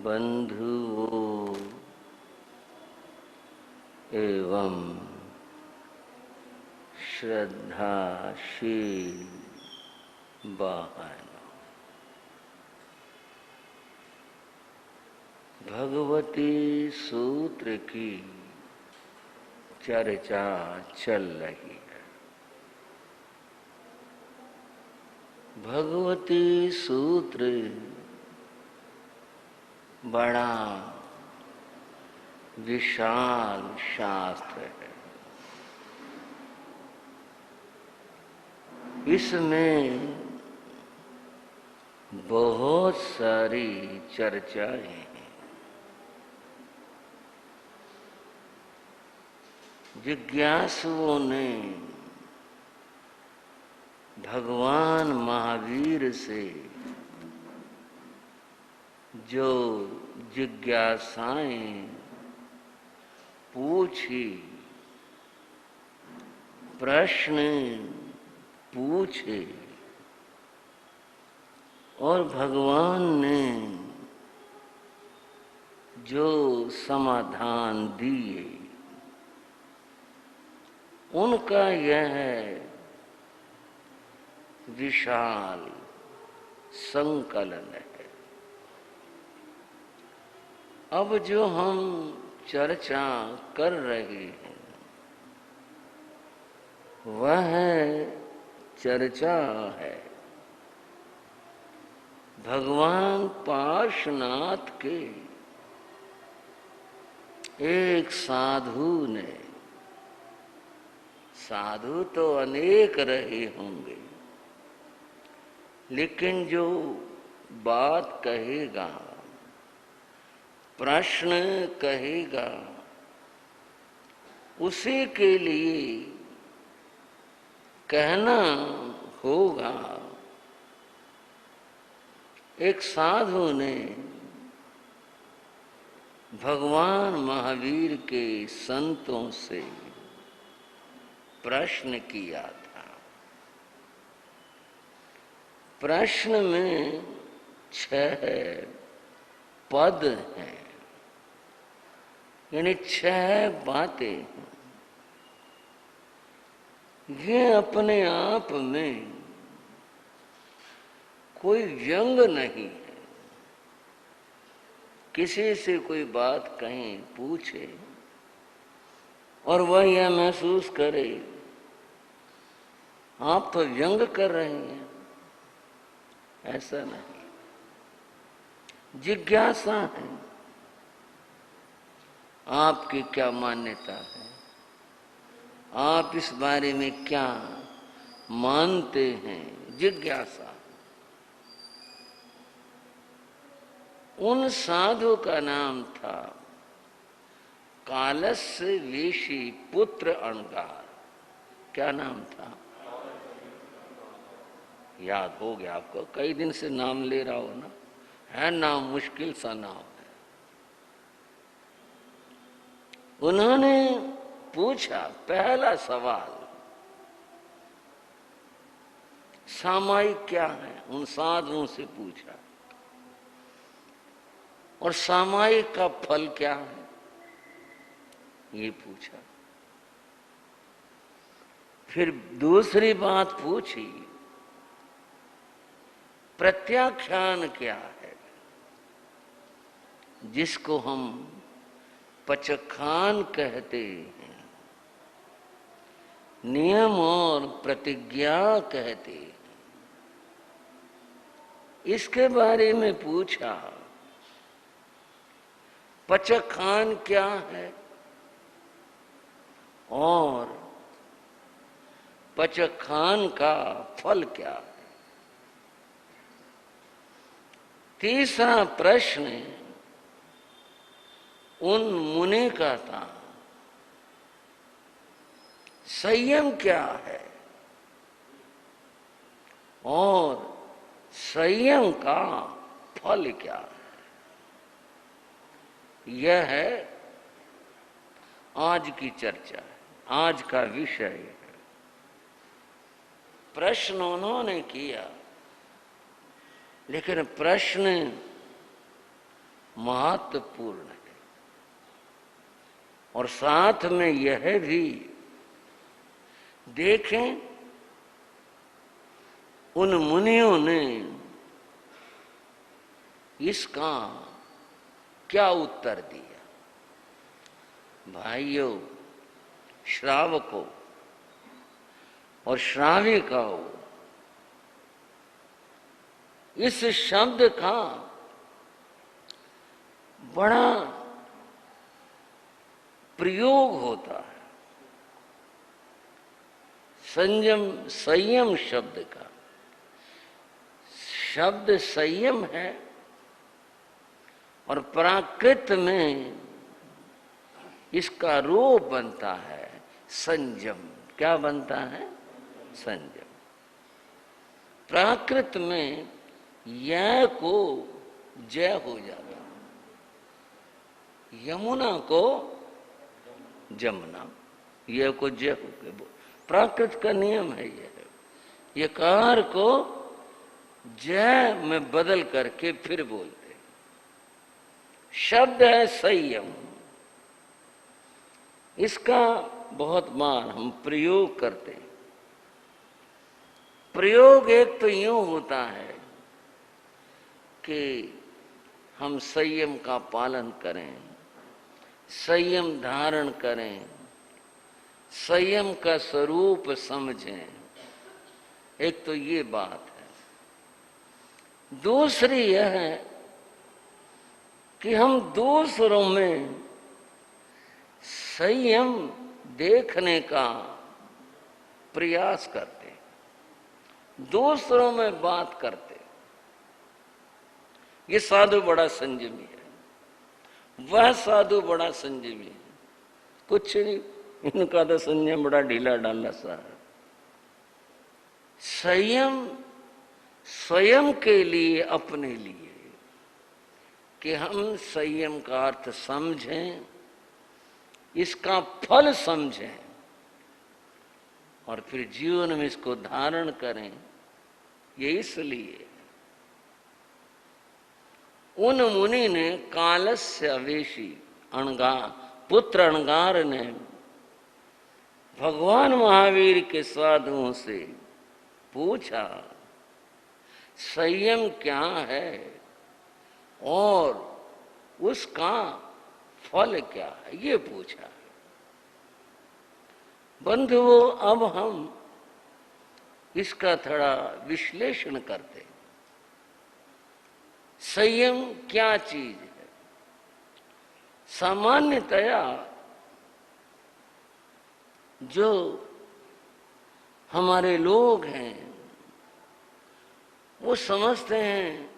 बंधुओं एवं श्रद्धाशील बहनों, भगवती सूत्र की चर्चा चल रही है। भगवती सूत्र बड़ा विशाल शास्त्र है। इसमें बहुत सारी चर्चाएं हैं। जिज्ञासुओं ने भगवान महावीर से जो जिज्ञासाएं पूछी, प्रश्न पूछे और भगवान ने जो समाधान दिए, उनका यह विशाल संकलन है। अब जो हम चर्चा कर रहे हैं वह चर्चा है भगवान पार्श्वनाथ के एक साधु ने। साधु तो अनेक रहे होंगे, लेकिन जो बात कहेगा, प्रश्न कहेगा, उसी के लिए कहना होगा। एक साधु ने भगवान महावीर के संतों से प्रश्न किया था। प्रश्न में 6 पद हैं, यानी 6 बातें हैं। ये अपने आप में कोई व्यंग नहीं है। किसी से कोई बात कहीं पूछे और वह यह महसूस करे आप तो व्यंग कर रहे हैं, ऐसा नहीं। जिज्ञासा है, आपकी क्या मान्यता है, आप इस बारे में क्या मानते हैं। जिज्ञासा। उन साधु का नाम था कालस्य वेशी पुत्र अणगार। क्या नाम था? याद हो गया आपको? कई दिन से नाम ले रहा हो ना, है नाम मुश्किल सा नाम है। उन्होंने पूछा पहला सवाल, सामायिक क्या है, उन साधुओं से पूछा। और सामायिक का फल क्या है, ये पूछा। फिर दूसरी बात पूछी, प्रत्याख्यान क्या है, जिसको हम पचखान कहते हैं, नियम और प्रतिज्ञा कहते हैं। इसके बारे में पूछा। पचखान क्या है और पचखान का फल क्या है। तीसरा प्रश्न उन मुनि का था, संयम क्या है और संयम का फल क्या है। यह है आज की चर्चा, आज का विषय है। प्रश्न उन्होंने किया, लेकिन प्रश्न महत्वपूर्ण है। और साथ में यह भी देखें उन मुनियों ने इसका क्या उत्तर दिया। भाइयों, श्रावकों और श्राविकाओं, इस शब्द का बड़ा प्रयोग होता है। संयम शब्द का शब्द संयम है और प्राकृत में इसका रूप बनता है संयम। क्या बनता है? संयम। प्राकृत में यह को जय हो जाता, यमुना को जमुना, यह को जय हो के बोल। प्राकृत का नियम है ये कार को जय में बदल करके फिर बोलते। शब्द है संयम। इसका बहुत बार हम प्रयोग करते हैं। प्रयोग एक तो यूं होता है कि हम संयम का पालन करें, संयम धारण करें, संयम का स्वरूप समझें। एक तो ये बात है। दूसरी यह है कि हम दूसरों में संयम देखने का प्रयास करते, दूसरों में बात करते। ये साधु बड़ा संयमी है, वह साधु बड़ा संयमी है। कुछ नहीं, इनका तो संयम बड़ा ढीला ढाला सा है। संयम स्वयं के लिए, अपने लिए, कि हम संयम का अर्थ समझें, इसका फल समझें और फिर जीवन में इसको धारण करें। ये इसलिए उन मुनि ने कालस्य अवेशी पुत्र अणगार ने भगवान महावीर के साधुओं से पूछा संयम क्या है और उसका फल क्या है, ये पूछा। बंधुओं, अब हम इसका थोड़ा विश्लेषण करते हैं। संयम क्या चीज है? सामान्यतया जो हमारे लोग हैं वो समझते हैं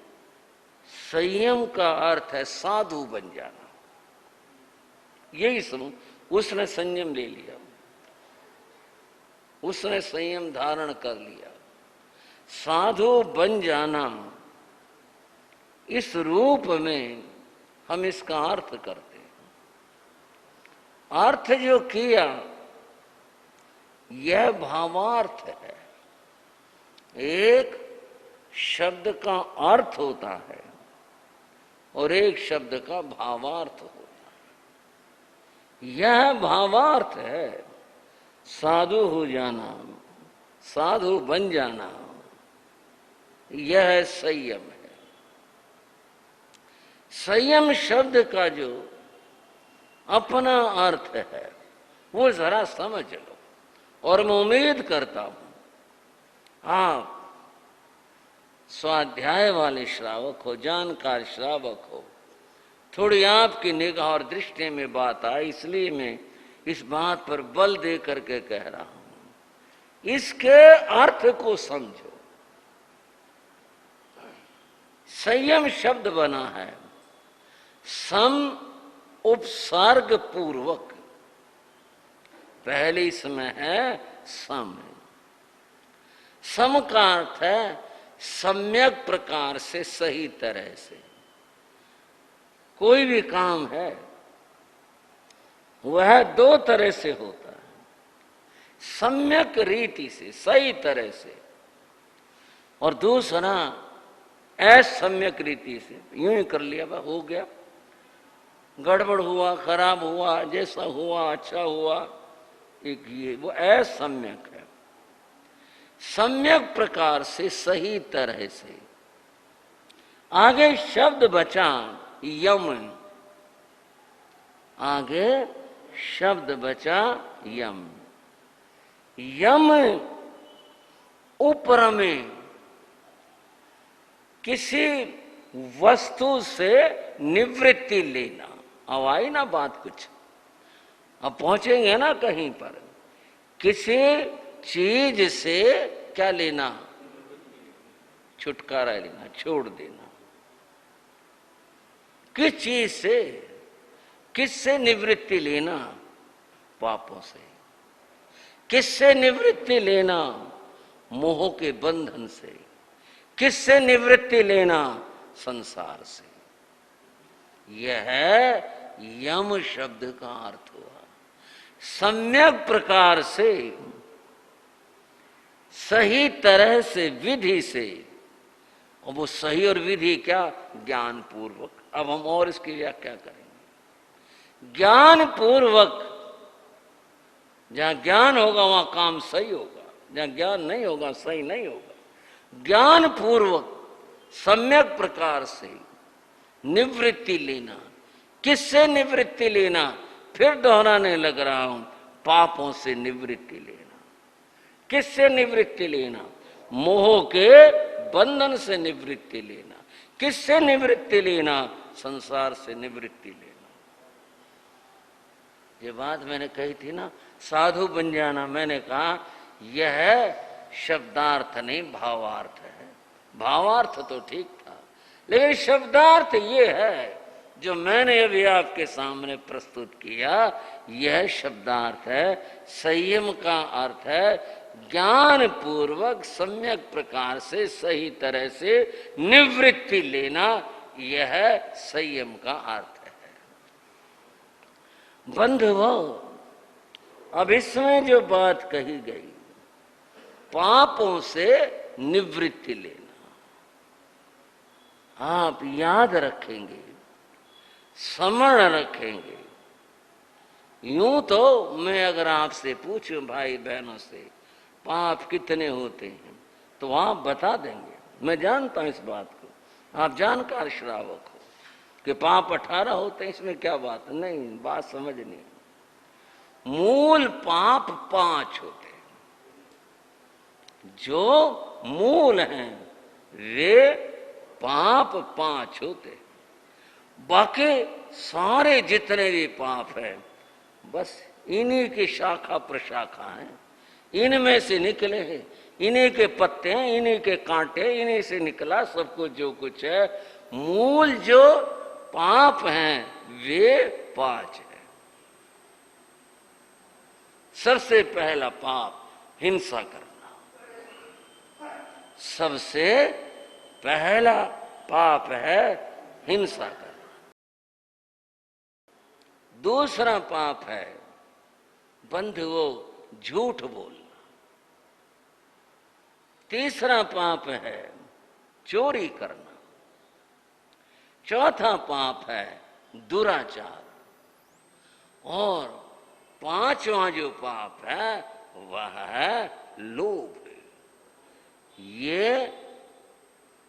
संयम का अर्थ है साधु बन जाना। यही समझ, उसने संयम ले लिया, उसने संयम धारण कर लिया। साधु बन जाना, इस रूप में हम इसका अर्थ करते हैं। अर्थ जो किया यह भावार्थ है। एक शब्द का अर्थ होता है और एक शब्द का भावार्थ होता है। यह भावार्थ है साधु हो जाना, साधु बन जाना, यह संयम है। संयम शब्द का जो अपना अर्थ है वो जरा समझ लो, और मैं उम्मीद करता हूं आप स्वाध्याय वाले श्रावक हो, जानकार श्रावक हो। थोड़ी आपकी निगाह और दृष्टि में बात आई, इसलिए मैं इस बात पर बल दे करके कह रहा हूं। इसके अर्थ को समझो। संयम शब्द बना है सम उपसर्ग पूर्वक। पहले इसमें है सम। सम का अर्थ है सम्यक प्रकार से, सही तरह से। कोई भी काम है वह दो तरह से होता है, सम्यक रीति से, सही तरह से, और दूसरा असम्यक रीति से। यूं ही कर लिया, हो गया, गड़बड़ हुआ, खराब हुआ, जैसा हुआ अच्छा हुआ, एक ये वो असम्यक है। सम्यक प्रकार से, सही तरह से। आगे शब्द बचा यम, आगे शब्द बचा यम। यम उपरमे, किसी वस्तु से निवृत्ति लेना। अब आई ना बात कुछ, अब पहुंचेंगे ना कहीं पर। किसी चीज से क्या लेना? छुटकारा लेना, छोड़ देना। किस चीज से? किससे निवृत्ति लेना? पापों से। किससे निवृत्ति लेना? मोह के बंधन से। किससे निवृत्ति लेना? संसार से। यह यम शब्द का अर्थ हुआ। सम्यक प्रकार से, सही तरह से, विधि से। और वो सही और विधि क्या? ज्ञान पूर्वक। अब हम और इसकी व्याख्या करेंगे। ज्ञान पूर्वक, जहां ज्ञान होगा वहां काम सही होगा, जहां ज्ञान नहीं होगा सही नहीं होगा। ज्ञान पूर्वक सम्यक प्रकार से निवृत्ति लेना। किससे निवृत्ति लेना? फिर दोहराने लग रहा हूं, पापों से निवृत्ति लेना। किससे निवृत्ति लेना? मोह के बंधन से निवृत्ति लेना। किससे निवृत्ति लेना? संसार से निवृत्ति लेना। ये बात मैंने कही थी ना, साधु बन जाना। मैंने कहा यह शब्दार्थ नहीं, भावार्थ है। भावार्थ तो ठीक था, लेकिन शब्दार्थ ये है जो मैंने अभी आपके सामने प्रस्तुत किया। यह शब्दार्थ है। संयम का अर्थ है ज्ञान पूर्वक सम्यक प्रकार से, सही तरह से निवृत्ति लेना। यह संयम का अर्थ है। बंधुओं, अब इसमें जो बात कही गई, पापों से निवृत्ति लेना, आप याद रखेंगे, स्मरण रखेंगे। यूं तो मैं अगर आपसे पूछूं भाई बहनों से पाप कितने होते हैं, तो आप बता देंगे। मैं जानता हूं इस बात को, आप जानकार श्रावक हो कि पाप 18 होते हैं। इसमें क्या बात? नहीं, बात समझनी। मूल पाप 5 होते हैं। जो मूल हैं वे पाप 5 होते हैं। बाकी सारे जितने भी पाप हैं बस इन्हीं की शाखा प्रशाखा हैं, इनमें से निकले हैं। इन्हीं के पत्ते हैं, इन्हीं के कांटे, इन्हीं से निकला सब कुछ जो कुछ है। मूल जो पाप हैं वे 5 हैं। सबसे पहला पाप हिंसा करना, सबसे पहला पाप है हिंसा करना। दूसरा पाप है बंधुओं झूठ बोलना। तीसरा पाप है चोरी करना। चौथा पाप है दुराचार। और पांचवा जो पाप है वह है लोभ। ये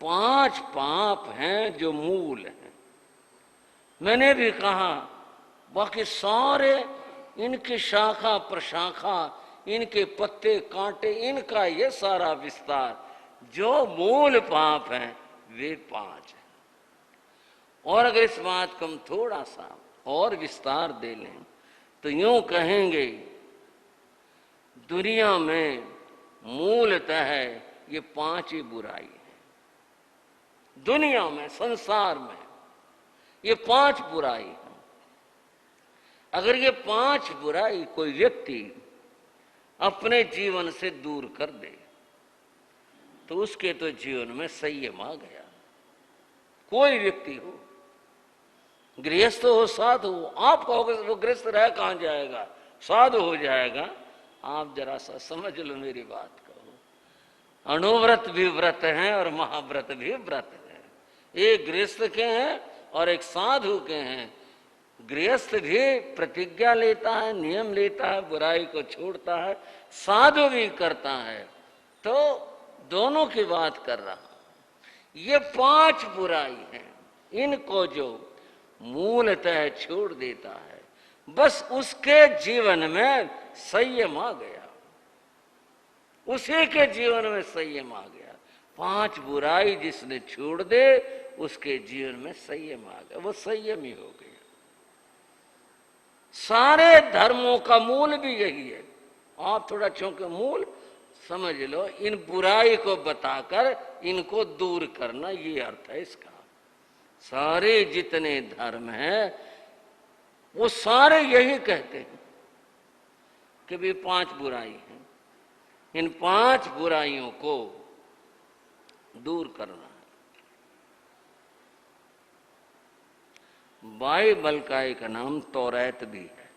5 पाप हैं जो मूल हैं। मैंने भी कहा बाकी सारे इनकी शाखा प्रशाखा, इनके पत्ते कांटे, इनका ये सारा विस्तार, जो मूल पाप हैं वे 5 हैं। और अगर इस बात को हम थोड़ा सा और विस्तार दे लें तो यूं कहेंगे दुनिया में मूलतः ये 5 ही बुराई है। दुनिया में, संसार में ये 5 बुराई है। अगर ये 5 बुराई कोई व्यक्ति अपने जीवन से दूर कर दे तो उसके तो जीवन में संयम आ गया। कोई व्यक्ति हो, गृहस्थ हो, साधु हो, आप कहोगे वो गृहस्थ रह कहां जाएगा, साधु हो जाएगा। आप जरा सा समझ लो मेरी बात को। अणुव्रत भी व्रत हैं और महाव्रत भी व्रत है। एक गृहस्थ के हैं और एक साधु के हैं। गृहस्थ भी प्रतिज्ञा लेता है, नियम लेता है, बुराई को छोड़ता है, साधु भी करता है, तो दोनों की बात कर रहा हूं। ये 5 बुराई हैं, इनको जो मूलतः छोड़ देता है, बस उसके जीवन में संयम आ गया, उसी के जीवन में संयम आ गया। 5 बुराई जिसने छोड़ दे, उसके जीवन में संयम आ गया, वो संयमी हो गया। सारे धर्मों का मूल भी यही है। आप थोड़ा चौंके, मूल समझ लो, इन बुराई को बताकर इनको दूर करना, ये अर्थ है इसका। सारे जितने धर्म हैं वो सारे यही कहते हैं कि भी 5 बुराई हैं, इन 5 बुराइयों को दूर करना है। बाइबल का एक नाम तौरात भी है,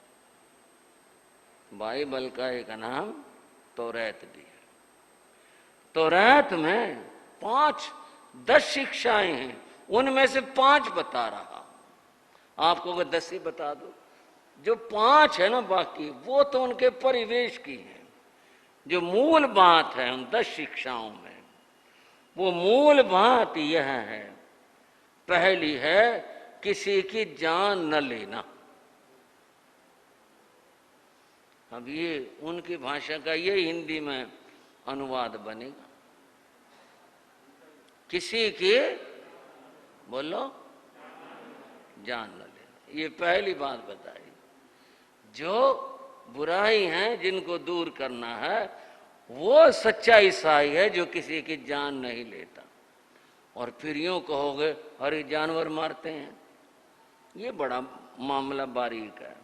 बाइबल का एक नाम तौरात भी है। तौरात में 10 शिक्षाएं हैं, उनमें से 5 बता रहा। आपको अगर 10 ही बता दो, जो 5 है ना बाकी, वो तो उनके परिवेश की है। जो मूल बात है उन 10 शिक्षाओं में, वो मूल बात यह है, पहली है किसी की जान न लेना। अब ये उनकी भाषा का ये हिंदी में अनुवाद बनेगा, किसी की, बोलो, जान न लेना। ये पहली बात बताई। जो बुराई है जिनको दूर करना है, वो सच्चा ईसाई है जो किसी की जान नहीं लेता। और फिर यूं कहोगे अरे जानवर मारते हैं, ये बड़ा मामला बारीक है।